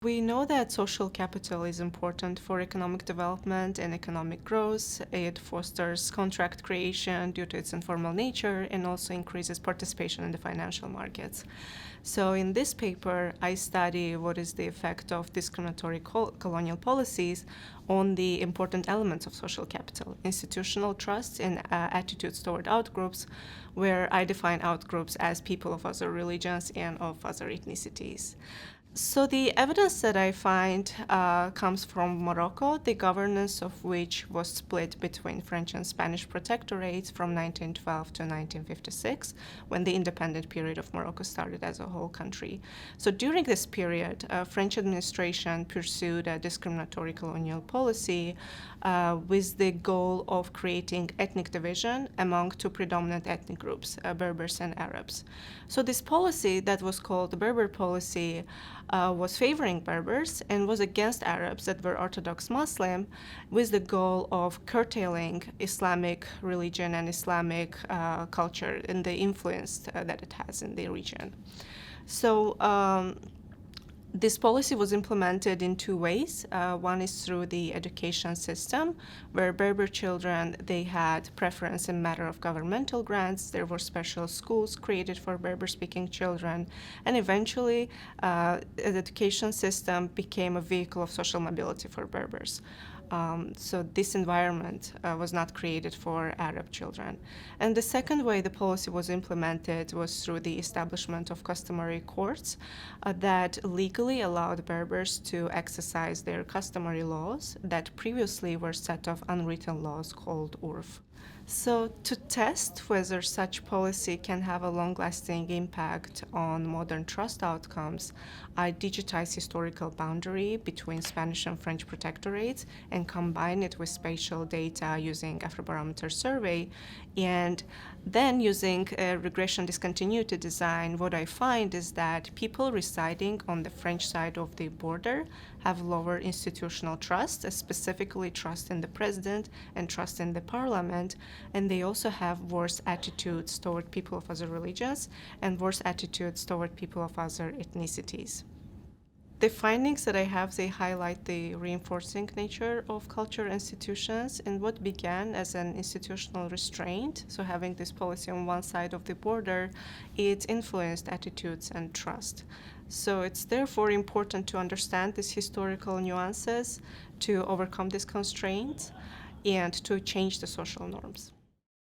We know that social capital is important for economic development and economic growth. It fosters contract creation due to its informal nature and also increases participation in the financial markets. So in this paper, I study what is the effect of discriminatory colonial policies on the important elements of social capital, institutional trust and attitudes toward outgroups, where I define outgroups as people of other religions and of other ethnicities. So the evidence that I find comes from Morocco, the governance of which was split between French and Spanish protectorates from 1912 to 1956, when the independent period of Morocco started as a whole country. So during this period, French administration pursued a discriminatory colonial policy with the goal of creating ethnic division among two predominant ethnic groups, Berbers and Arabs. So this policy that was called the Berber policy was favoring Berbers and was against Arabs that were Orthodox Muslim, with the goal of curtailing Islamic religion and Islamic culture and the influence that it has in the region. So this policy was implemented in two ways. One is through the education system, where Berber children, they had preference in matter of governmental grants. There were special schools created for Berber-speaking children. And eventually, the education system became a vehicle of social mobility for Berbers. So this environment was not created for Arab children. And the second way the policy was implemented was through the establishment of customary courts that legally allowed Berbers to exercise their customary laws that previously were set of unwritten laws called urf. So to test whether such policy can have a long-lasting impact on modern trust outcomes, I digitize historical boundary between Spanish and French protectorates and combine it with spatial data using Afrobarometer survey. And then using a regression discontinuity design, what I find is that people residing on the French side of the border have lower institutional trust, specifically trust in the president and trust in the parliament, and they also have worse attitudes toward people of other religions and worse attitudes toward people of other ethnicities. The findings that I have, they highlight the reinforcing nature of cultural institutions and what began as an institutional restraint, so having this policy on one side of the border, it influenced attitudes and trust. So it's therefore important to understand these historical nuances, to overcome these constraints, and to change the social norms.